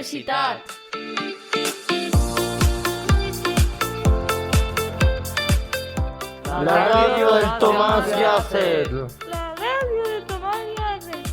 Universitat. La radio del Tomás Yasser. La radio de Tomás Yasser.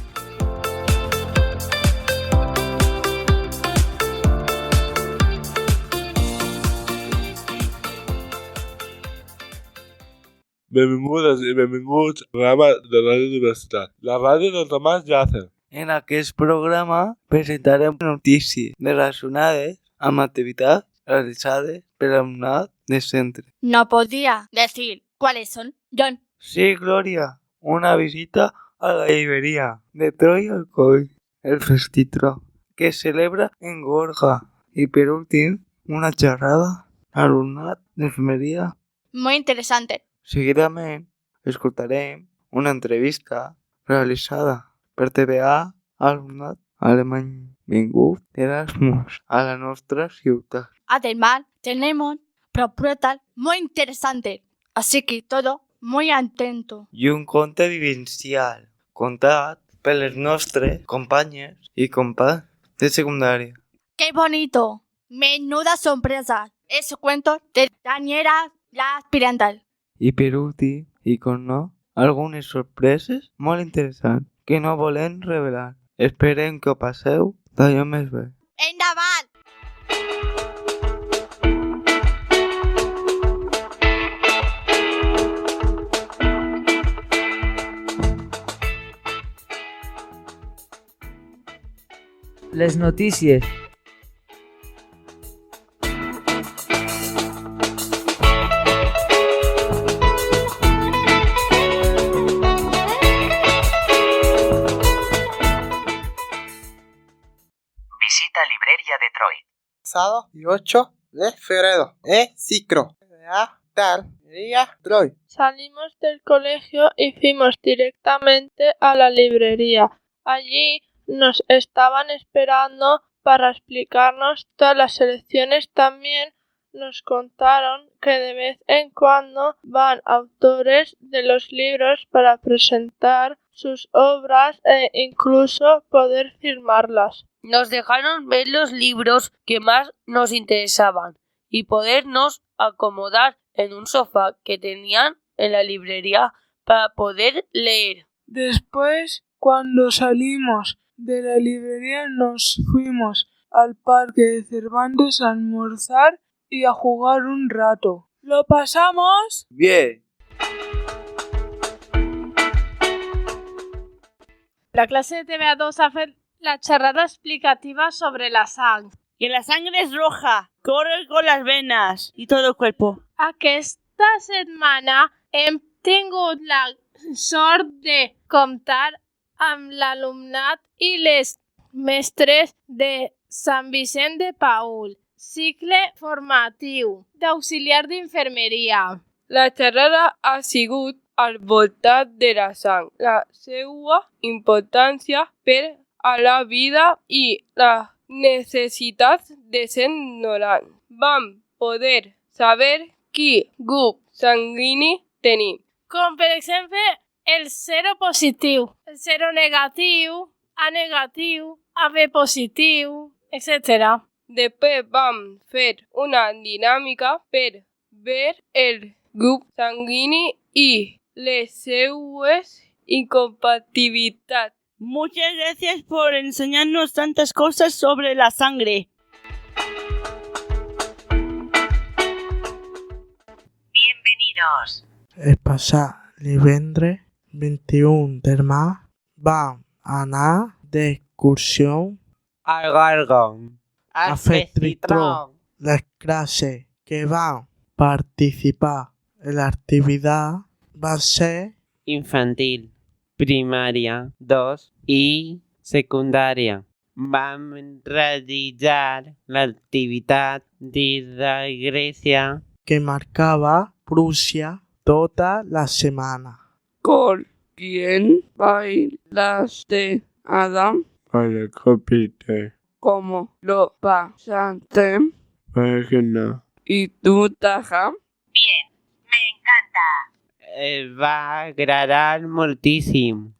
Benvingudes i benvinguts al programa de Ràdio Universitat, la ràdio del Tomàs Yasser. En aquest programa presentarem notícies relacionades amb activitats realitzades per l'alumnat de centre. No podía decir cuáles son, John. Sí, Gloria, una visita a la librería de Troy Alcoy, el Festitro, que se celebra en Gorga. Y per últim, una xerrada a l'alumnat d'enfermeria. Muy interesante. Seguidament, escoltarem una entrevista realitzada per TVA a alumnat alemany vingut d'Erasmus a la nostra ciutat. Además, tenemos propuestas muy interesantes. Así que todo muy atento. I un conte vivencial contat per les nostres companyes i companys de secundària. ¡Qué bonito! Menuda sorpresa. Ese cuento de Daniela la aspirantal. I per últim, i com no, algunes sorpreses molt interessants que no volem revelar. Esperem que ho passeu d'allò més bé. ¡Endavant! Les notícies. Visita librería Detroit. Sábado 18 de febrero. Cicro. Tal. Detroit. Salimos del colegio y fuimos directamente a la librería. Allí nos estaban esperando para explicarnos todas las selecciones. También nos contaron que de vez en cuando van autores de los libros para presentar sus obras e incluso poder firmarlas. Nos dejaron ver los libros que más nos interesaban y podernos acomodar en un sofá que tenían en la librería para poder leer. Después, cuando salimos de la librería, nos fuimos al parque de Cervantes a almorzar y a jugar un rato. ¿Lo pasamos? Bien. La clase de TVA2 ha fet la xerrada explicativa sobre la sang. Que la sangre es roja, corre con las venas y todo el cuerpo. Aquesta setmana hem tingut la sort de comptar amb l'alumnat i les mestres de Sant Vicent de Paül, cicle formatiu d'auxiliar d'infermeria. La xerrada ha sigut al voltant de la sang, la seva importància per a la vida i la necessitat de ser ignorant. Vam poder saber quin grup sanguini tenim. Com per exemple el sero positiu, el sero negatiu, A negatiu, AB positiu, etc. Després vam fer una dinàmica per ver el grup sanguini i les seues incompatibilitats. Muchas gracias por enseñarnos tantas cosas sobre la sangre. Bienvenidos. El passat divendres 21 de març vam anar d'excursió Al Gargón. a Festitro. Les classes que van participar en l'activitat van ser Infantil, primaria 2 y secundaria. Vam realitzar l'activitat de la Grècia que marcava Prússia tota la setmana. ¿Con quién bailaste, Adam? Para compite. ¿Cómo lo pasaste? Para que no. ¿Y tú, Taja? Bien, me encanta. va agradar moltíssim.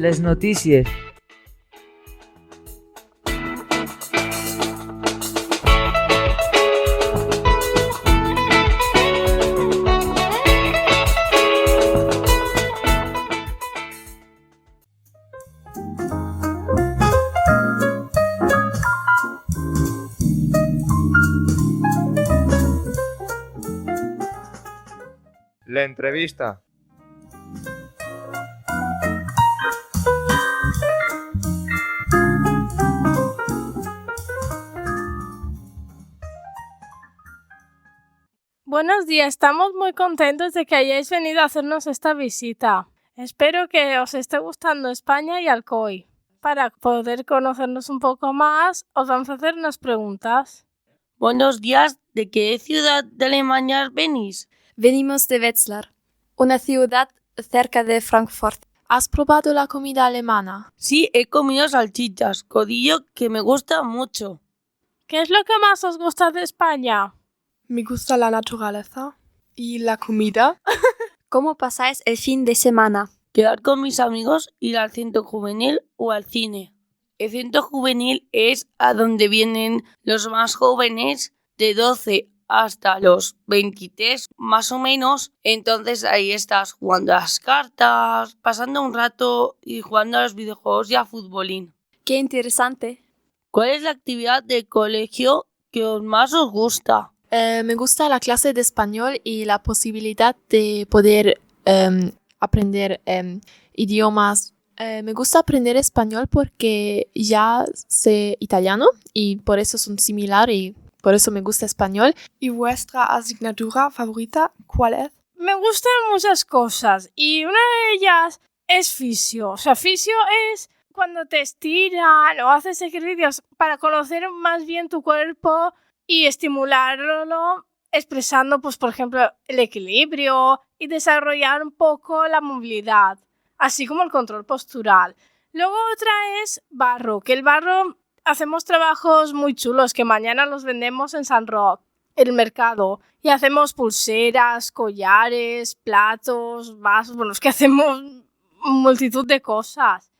Les notícies. La entrevista. Buenos días, estamos muy contentos de que hayáis venido a hacernos esta visita. Espero que os esté gustando España y Alcoy. Para poder conocernos un poco más, os vamos a hacer unas preguntas. Buenos días, ¿de qué ciudad de Alemania venís? Venimos de Wetzlar, una ciudad cerca de Frankfurt. ¿Has probado la comida alemana? Sí, he comido salchichas, codillo que me gusta mucho. ¿Qué es lo que más os gusta de España? Me gusta la naturaleza y la comida. ¿Cómo pasáis el fin de semana? Quedar con mis amigos, ir al centro juvenil o al cine. El centro juvenil es a donde vienen los más jóvenes de 12 hasta los 23 más o menos. Entonces ahí estás jugando a las cartas, pasando un rato y jugando a los videojuegos y a futbolín. ¡Qué interesante! ¿Cuál es la actividad del colegio que más os gusta? Me gusta la clase de español y la posibilidad de poder aprender idiomas. Me gusta aprender español porque ya sé italiano y por eso son similares y por eso me gusta español. ¿Y vuestra asignatura favorita cuál es? Me gustan muchas cosas y una de ellas es fisio. O sea, fisio es cuando te estiran o haces ejercicios para conocer más bien tu cuerpo y estimularlo expresando, pues, por ejemplo, el equilibrio y desarrollar un poco la movilidad, así como el control postural. Luego otra es barro, que el barro hacemos trabajos muy chulos que mañana los vendemos en San Roque, el mercado, y hacemos pulseras, collares, platos, vasos, bueno, es que hacemos multitud de cosas.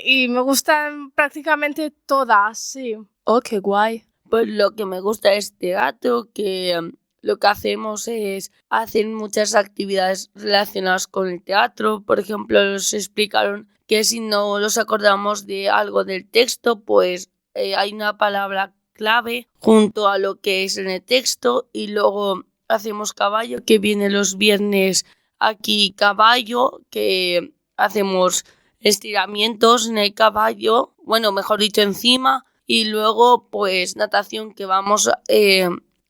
Y me gustan prácticamente todas, sí. Oh, qué guay. Pues lo que me gusta es teatro, que lo que hacemos es hacer muchas actividades relacionadas con el teatro. Por ejemplo, nos explicaron que si no nos acordamos de algo del texto, pues hay una palabra clave junto a lo que es en el texto. Y luego hacemos caballo, que viene los viernes aquí caballo, que hacemos estiramientos en el caballo, bueno, mejor dicho, encima. Y luego, pues, natación, que vamos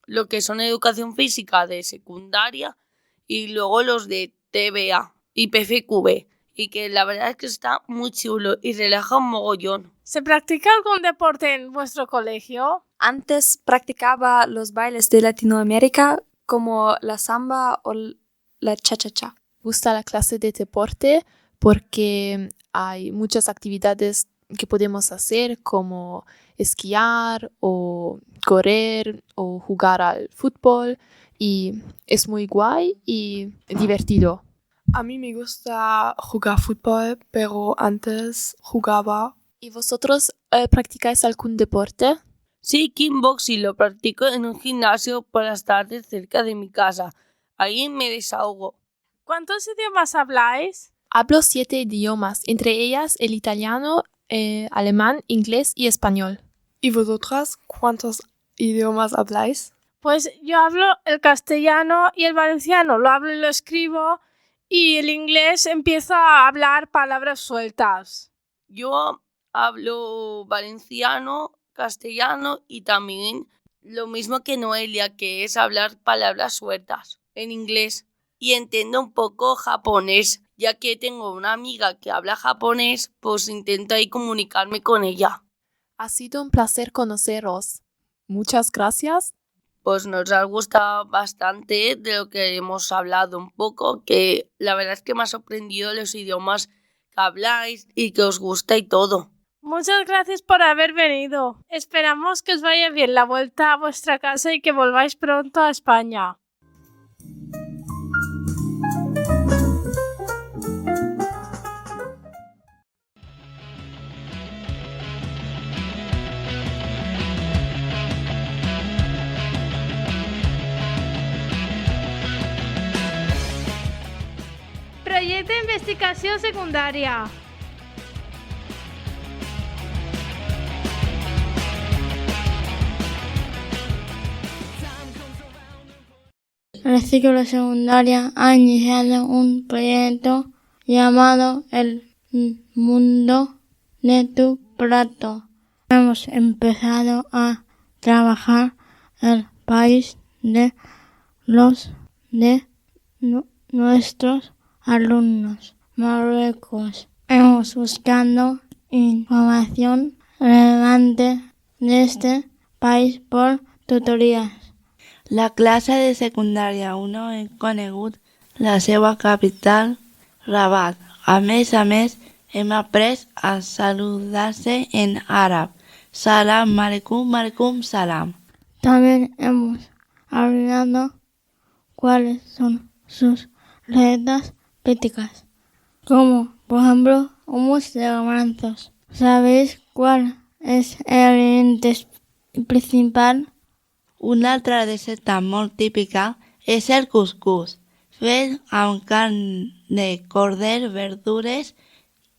lo que son educación física de secundaria y luego los de TBA y PFQB. Y que la verdad es que está muy chulo y relaja un mogollón. ¿Se practica algún deporte en vuestro colegio? Antes practicaba los bailes de Latinoamérica como la samba o la cha-cha-cha. Me gusta la clase de deporte porque hay muchas actividades que podemos hacer como esquiar o correr o jugar al fútbol y es muy guay y divertido. A mí me gusta jugar fútbol, pero antes jugaba. ¿Y vosotros practicáis algún deporte? Sí, kickboxing lo practico en un gimnasio por las tardes cerca de mi casa. Ahí me desahogo. ¿Cuántos idiomas habláis? Hablo 7 idiomas, entre ellas el italiano, alemán, inglés y español. ¿Y vosotras cuántos idiomas habláis? Pues yo hablo el castellano y el valenciano, lo hablo y lo escribo, y el inglés empiezo a hablar palabras sueltas. Yo hablo valenciano, castellano y también lo mismo que Noelia, que es hablar palabras sueltas en inglés. Y entiendo un poco japonés, ya que tengo una amiga que habla japonés, pues intento ahí comunicarme con ella. Ha sido un placer conoceros. Muchas gracias. Pues nos ha gustado bastante de lo que hemos hablado un poco, que la verdad es que me ha sorprendido los idiomas que habláis y que os gusta y todo. Muchas gracias por haber venido. Esperamos que os vaya bien la vuelta a vuestra casa y que volváis pronto a España. Projecte d'investigació secundària. El ciclo de secundaria ha iniciado un proyecto llamado El Mundo de tu Plato. Hemos empezado a trabajar el país de nuestros alumnos, Marruecos. Hemos buscado información relevante de este país por tutorías. La clase de secundària 1 hem conegut la seva capital, Rabat. A més, hem après a saludar-se en àrab. Salam aleikum, aleikum salam. También hemos hablado cuáles son sus recetas típicas, como por ejemplo hummus de garbanzos. ¿Sabéis cuál es el alimento principal? Una altra receta molt típica és el cuscús, fet amb carn de corder, verdures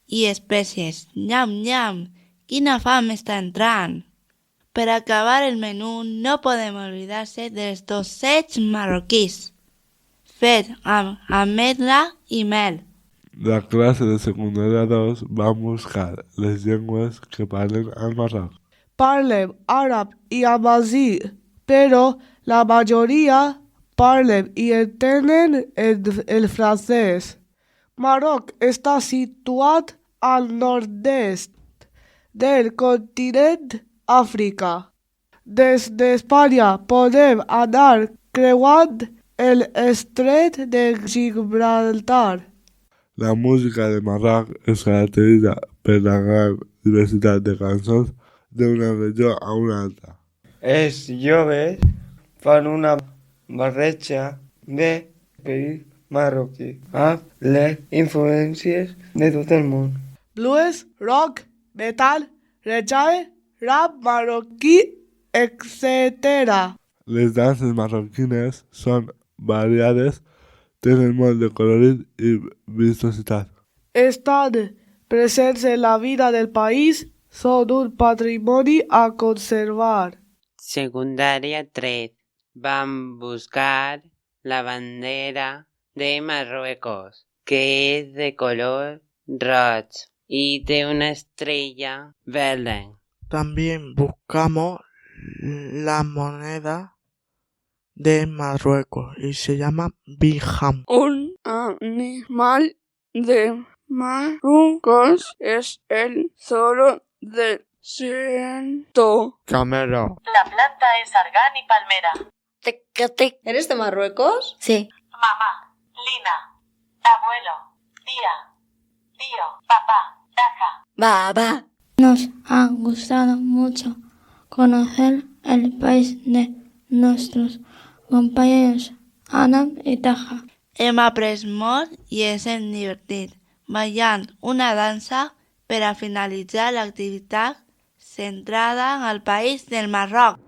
i espècies. Nyam, nyam! Quina fam està entrant! Per acabar el menú no podem oblidar-se dels dossets marroquís, fet amb ametla i mel. La clase de secundària 2 va buscar les llengües que parlen al Marroc. Parlem àrab i amazigh, però la majoria parlen i entenen el francès. Marroc està situat al nord-est del continent Àfrica. Des d'Espanya podem anar creuant el estret de Gibraltar. La música de Marroc es caracteritza per la gran diversitat de cançons d'una regió a una altra. Els joves fan una barreja de país marroquí amb les influències de tot el món. Blues, rock, metal, reggae, rap marroquí, etc. Les danses marroquines són variades, tenen molt de colorit i vistositat. Estan presents en la vida del país, són un patrimoni a conservar. Secundària 3. Vam buscar la bandera de Marruecos, que es de color rojo y de una estrella verde. También buscamos la moneda de Marruecos y se llama Dirham. Un animal de Marruecos es el zorro del desierto. Camelo. La planta es argán y palmera. ¿Eres de Marruecos? Sí. Mamá, Lina, abuelo, tía, tío, papá, taja. Baba. Nos ha gustado mucho conocer el país de nuestros compañeros Anam i Taja. Hem après molt i ens hem divertit, ballant una dansa per a finalitzar l'activitat centrada en el país del Marroc.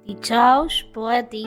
Dijous poètic.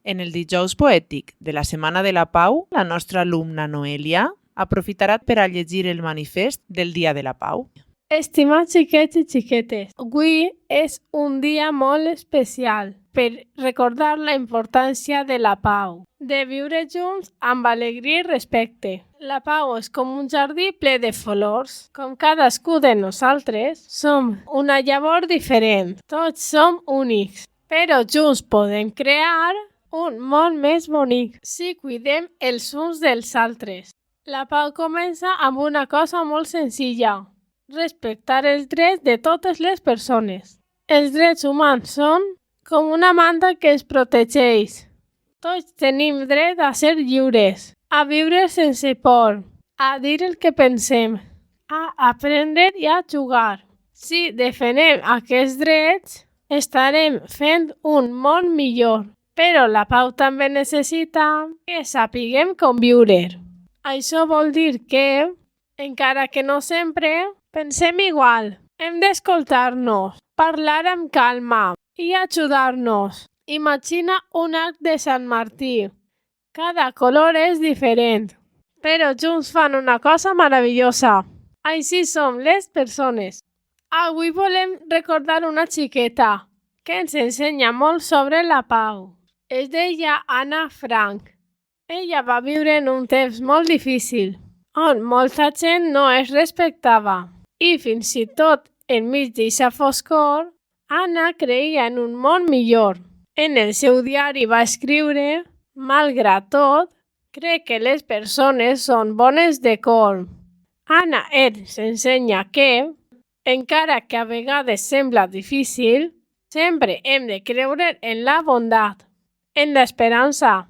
En el dijous poètic de la Setmana de la Pau, la nostra alumna Noelia aprofitarà per a llegir el manifest del Dia de la Pau. Estimats xiquets i xiquetes, avui és un dia molt especial per recordar la importància de la pau, de viure junts amb alegria i respecte. La pau és com un jardí ple de flors. Com cadascú de nosaltres, som una llavor diferent. Tots som únics, però junts podem crear un món més bonic si cuidem els uns dels altres. La pau comença amb una cosa molt senzilla: respectar els drets de totes les persones. Els drets humans són com una manta que ens protegeix. Tots tenim dret a ser lliures. a viure sense por, a dir el que pensem, a aprendre i a jugar. Si defenem aquests drets, estarem fent un món millor. Però la pau també necessita que sapiguem conviure. Això vol dir que, encara que no sempre, pensem igual. Hem d'escoltar-nos, parlar amb calma i ajudar-nos. Imagina un arc de Sant Martí. Cada color és diferent, però junts fan una cosa meravellosa. Així som les persones. Avui volem recordar una xiqueta que ens ensenya molt sobre la pau. Es deia Anna Frank. Ella va viure en un temps molt difícil, on molta gent no es respectava. I fins i tot enmig d'eixa foscor, Anna creia en un món millor. En el seu diari va escriure: malgrat tot, crec que les persones són bones de cor. Anna ens ensenya que, encara que a vegades sembla difícil, sempre hem de creure en la bondat, en l'esperança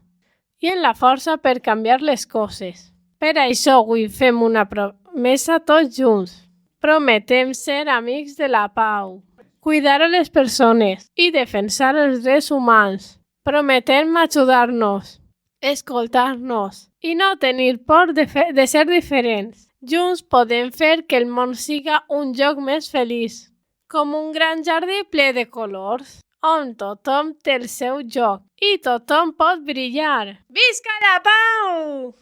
i en la força per canviar les coses. Per això avui fem una promesa tots junts. Prometem ser amics de la pau, cuidar a les persones i defensar els drets humans. Prometem ajudar-nos, escoltar-nos i no tenir por de ser diferents. Junts podem fer que el món siga un lloc més feliç, com un gran jardí ple de colors, on tothom té el seu joc i tothom pot brillar. Visca la pau!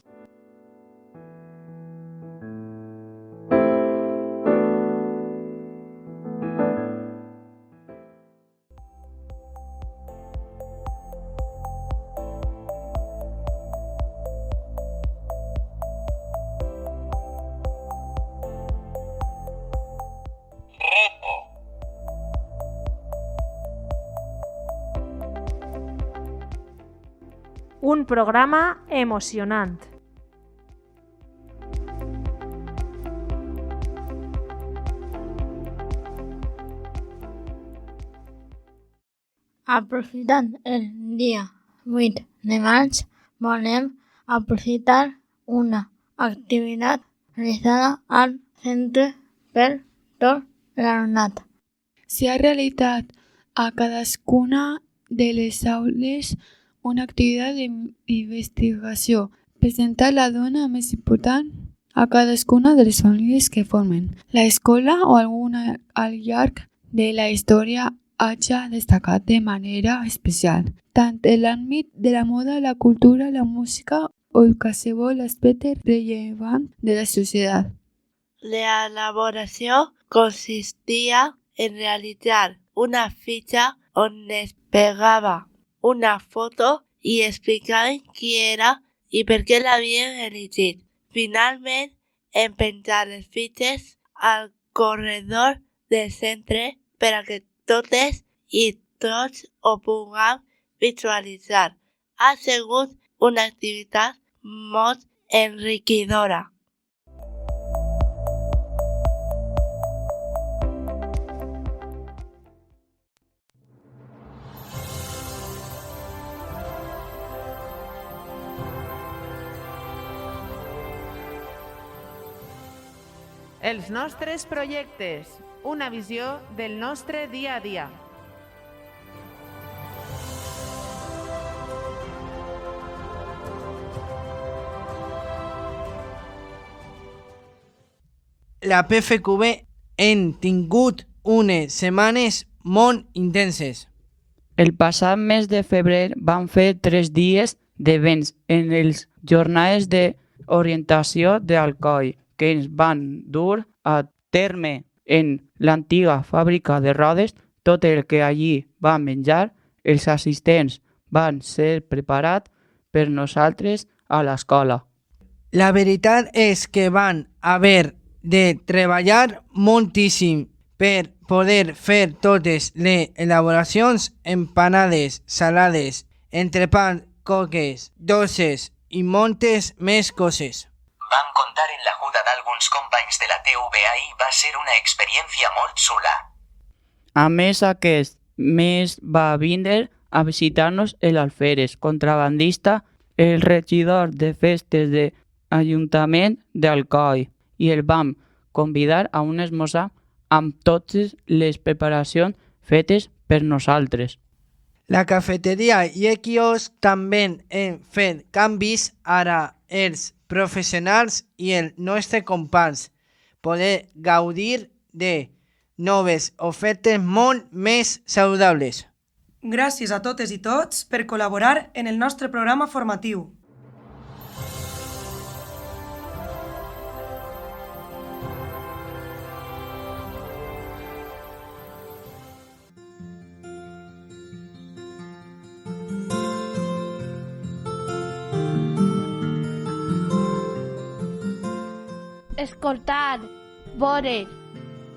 Un programa emocionant. Aprofitant el dia 8 de maig, volem aprofitar una activitat realitzada al centre per tot l'alumnat. S'ha realitzat a cadascuna de les aules una activitat d'investigació, presentar la dona més important a cadascuna de les famílies que formen l'escola o alguna al llarg de la història hagi destacat de manera especial, tant en l'àmbit de la moda, la cultura, la música o qualsevol aspecte rellevant de la societat. L'elaboració consistia en realitzar una fitxa on es pegava una foto i explicaven qui era i per què l'havien elegit. Finalment, en penjar les fitxes al corredor del centre per a que totes i tots ho puguem visualitzar. Ha sigut una activitat molt enriquidora. Els nostres projectes, una visió del nostre dia a dia. La PFQB hem tingut unes setmanes molt intenses. El passat mes de febrer vam fer 3 dies d'events en les jornades d'orientació d'Alcoi, que ens van dur a terme en l'antiga fàbrica de rodes. Tot el que allí vam menjar, els assistents van ser preparats per nosaltres a l'escola. La veritat és que van haver de treballar moltíssim per poder fer totes les elaboracions, empanades, salades, entrepans, coques, dolces i moltes més coses. Vam contar en l'ajuda d'alguns companys de la TVA i va ser una experiència molt xula. A més, aquest mes va vindre a visitar-nos l'alferes, contrabandista el regidor de festes de l'Ajuntament d'Alcoi i el vam convidar a un esmorzar amb totes les preparacions fetes per nosaltres. La cafeteria i el quiosc també han fet canvis. Ara els professionals i els nostres companys poden gaudir de noves ofertes molt més saludables. Gràcies a totes i tots per col·laborar en el nostre programa formatiu. Escoltar, veure,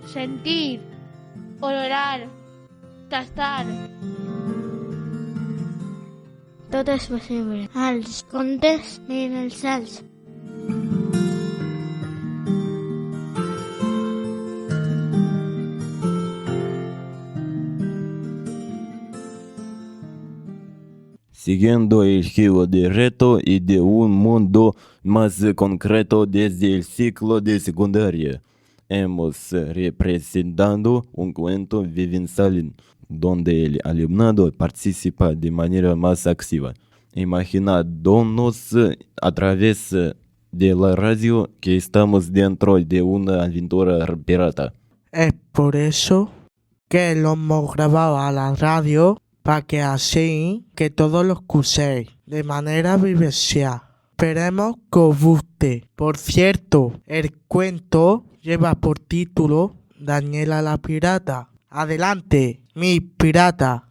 sentir, olorar, tastar. Tot és possible. Els contes i els cels. Siguiendo el giro de reto y de un mundo más concreto desde el ciclo de secundaria, hemos representado un cuento vivencial donde el alumnado participa de manera más activa, imaginándonos a través de la radio que estamos dentro de una aventura pirata. Es por eso que lo hemos grabado a la radio, para que así que todos lo escuchéis de manera vivencial. Esperemos que os guste. Por cierto, el cuento lleva por título Daniela la pirata. Adelante, mi pirata.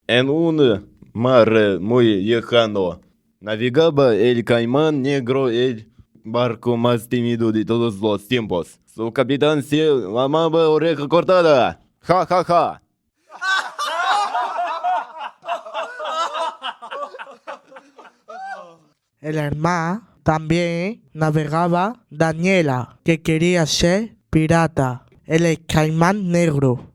En un mar muy lejano, navegaba el caimán negro, el barco más tímido de todos los tiempos. Su capitán se llamaba Oreja Cortada. ¡Ja, ja, ja! En el mar también navegaba Daniela, que quería ser pirata. El caimán negro.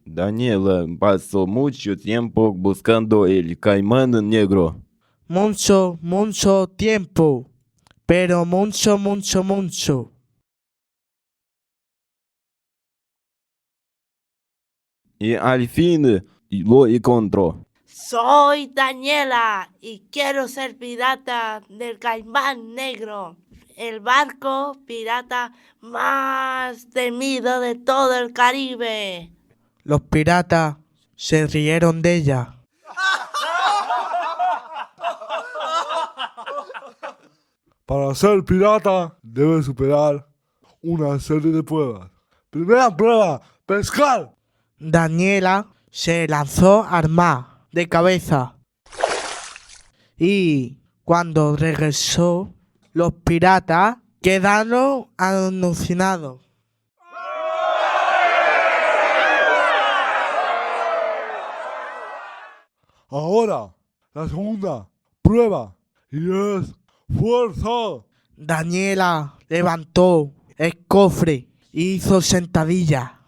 Daniela pasó mucho tiempo buscando el caimán negro. Mucho tiempo. Pero mucho. Y al fin lo encontró. Soy Daniela y quiero ser pirata del caimán negro, el barco pirata más temido de todo el Caribe. Los piratas se rieron de ella. Para ser pirata, debes superar una serie de pruebas. Primera prueba, pescar. Daniela se lanzó al mar de cabeza. Y cuando regresó, los piratas quedaron alucinados. Ahora, la segunda prueba, y es fuerza. Daniela levantó el cofre y hizo sentadilla.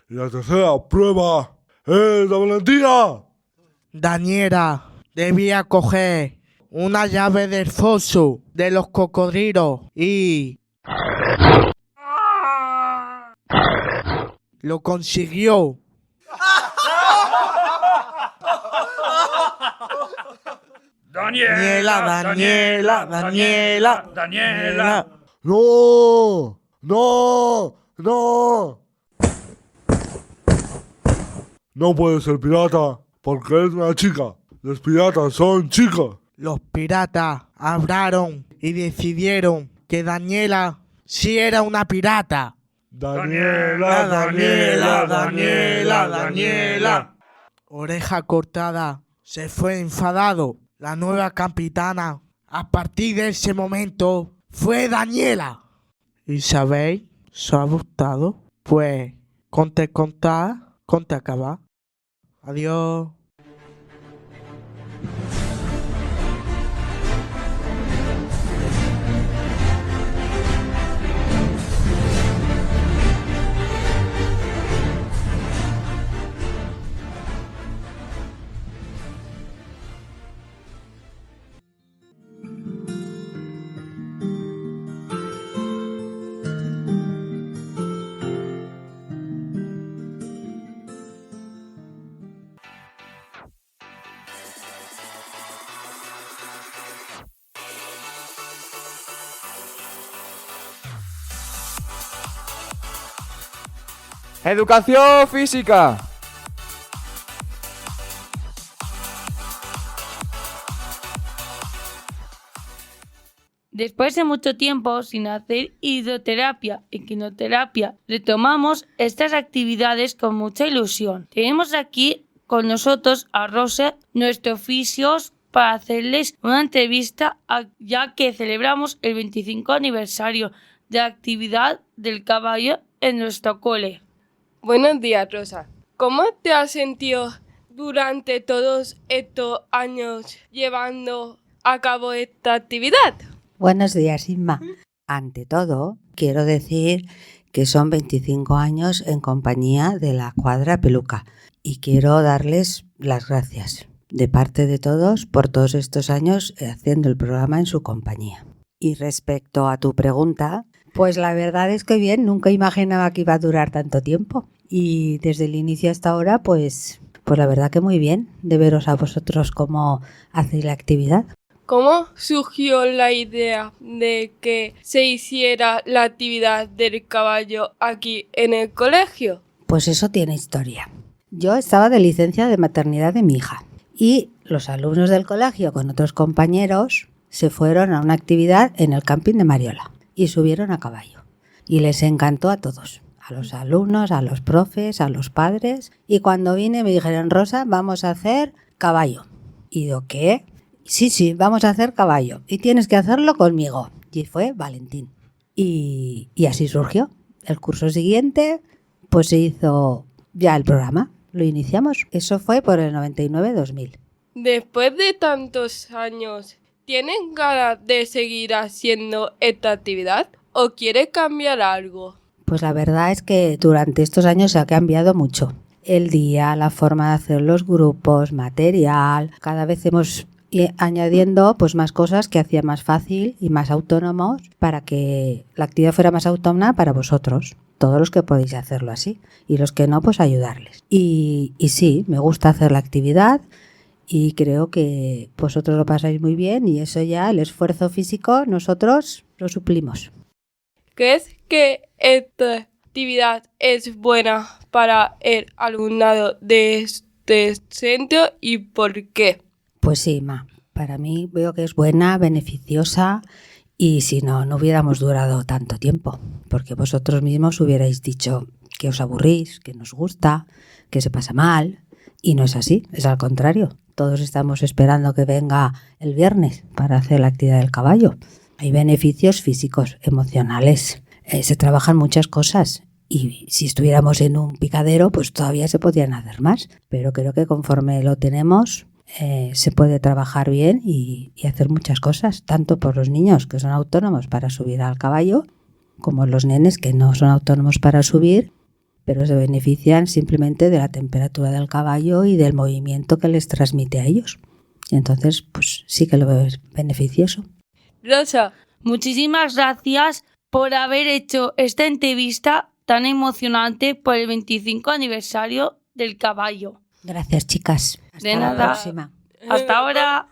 Y la tercera prueba es la valentía. Daniela debía coger una llave del foso de los cocodrilos y lo consiguió. Daniela. No. No puedes ser pirata porque eres una chica. Los piratas son chicos. Los piratas hablaron y decidieron que Daniela sí era una pirata. Daniela. Oreja Cortada se fue enfadado. La nueva capitana, a partir de ese momento, fue Daniela. ¿Y sabéis? ¿Os ha gustado? Pues, conte acabar. Adiós. ¡Educación física! Después de mucho tiempo sin hacer hidroterapia y quinoterapia, retomamos estas actividades con mucha ilusión. Tenemos aquí con nosotros a Rosa, nuestros fisios, para hacerles una entrevista ya que celebramos el 25 aniversario de la actividad del caballo en nuestro cole. Buenos días, Rosa. ¿Cómo te has sentido durante todos estos años llevando a cabo esta actividad? Buenos días, Inma. Ante todo, quiero decir que son 25 años en compañía de la Cuadra Peluca y quiero darles las gracias de parte de todos por todos estos años haciendo el programa en su compañía. Y respecto a tu pregunta, pues la verdad es que bien, nunca imaginaba que iba a durar tanto tiempo. Y desde el inicio hasta ahora, pues la verdad que muy bien de veros a vosotros cómo hacéis la actividad. ¿Cómo surgió la idea de que se hiciera la actividad del caballo aquí en el colegio? Pues eso tiene historia. Yo estaba de licencia de maternidad de mi hija y los alumnos del colegio con otros compañeros se fueron a una actividad en el camping de Mariola y subieron a caballo. Y les encantó a todos. A los alumnos, a los profes, a los padres. Y cuando vine me dijeron, Rosa, vamos a hacer caballo. Y digo, ¿qué? Sí, vamos a hacer caballo. Y tienes que hacerlo conmigo. Y fue Valentín. Y así surgió. El curso siguiente, pues se hizo ya el programa. Lo iniciamos. Eso fue por el 99-2000. Después de tantos años, ¿tienen ganas de seguir haciendo esta actividad o quiere cambiar algo? Pues la verdad es que durante estos años se ha cambiado mucho. El día, la forma de hacer los grupos, material, cada vez hemos ido añadiendo pues más cosas que hacía más fácil y más autónomos para que la actividad fuera más autónoma para vosotros, todos los que podéis hacerlo así y los que no, pues ayudarles. Y sí, me gusta hacer la actividad y creo que vosotros lo pasáis muy bien y eso ya, el esfuerzo físico, nosotros lo suplimos. ¿Crees que esta actividad es buena para el alumnado de este centro y por qué? Pues sí, Ma. Para mí veo que es buena, beneficiosa y si no, no hubiéramos durado tanto tiempo porque vosotros mismos hubierais dicho que os aburrís, que nos gusta, que se pasa mal y no es así, es al contrario. Todos estamos esperando que venga el viernes para hacer la actividad del caballo. Hay beneficios físicos, emocionales, se trabajan muchas cosas y si estuviéramos en un picadero pues todavía se podrían hacer más, pero creo que conforme lo tenemos se puede trabajar bien y hacer muchas cosas, tanto por los niños que son autónomos para subir al caballo como los nenes que no son autónomos para subir, pero se benefician simplemente de la temperatura del caballo y del movimiento que les transmite a ellos. Y entonces pues sí que lo veo beneficioso. Rosa, muchísimas gracias por haber hecho esta entrevista tan emocionante por el 25 aniversario del caballo. Gracias, chicas. Hasta de la nada. próxima. Hasta ahora.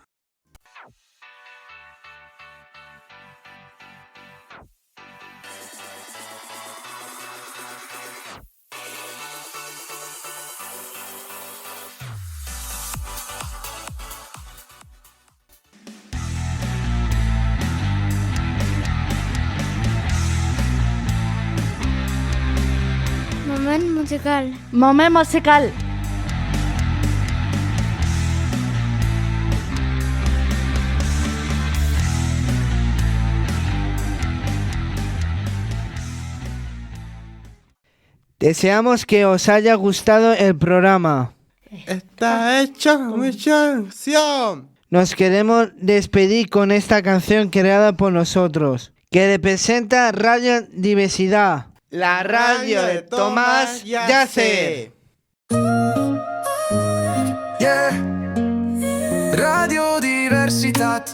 Moment musical. Moment musical. Deseamos que os haya gustado el programa. Está hecha mucha ilusión. Nos queremos despedir con esta canción creada por nosotros, que representa Radio Diversidad, la radio de Tomás Yacer. Yeah. Radio Diversitat,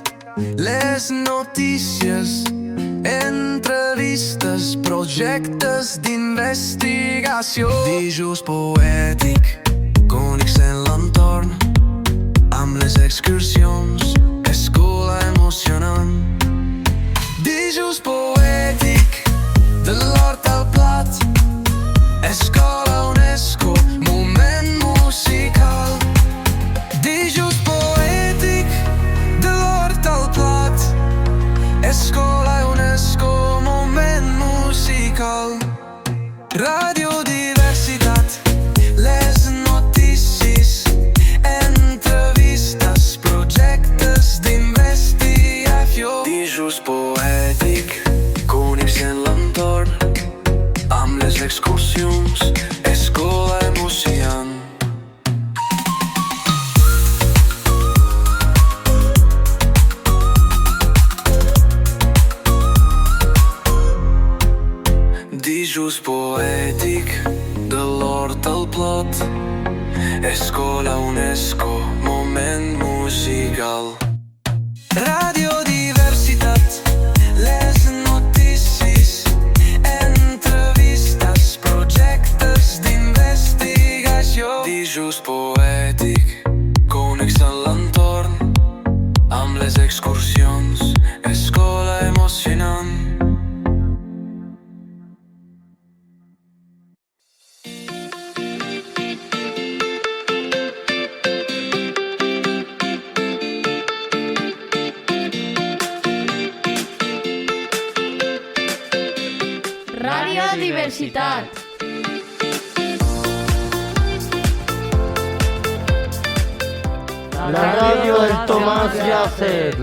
les notícies, entrevistes, projectes d'investigació. Dijous poètic, cònics en l'entorn, amb les excursions, escola emocionant. Dijous poètic, de l'hort al plat, escola UNESCO, moment musical. Dijous poètic, de l'hort al plat, escola UNESCO, moment musical. Radio Diversitat, les notícies, entrevistes, projectes d'investigació. Dijous poètic, cònics en l'entorn, amb les excursions, escola emocionant. Dijous poètic, de l'hort al plat, escola UNESCO, moment musical. Radio Diversitat, les notícies, entrevistes, projectes d'investigació. Dijous poètic, cònics en l'entorn, amb les excursions, escola emocionant. Radio Diversitat. La radio del Tomás Yacer.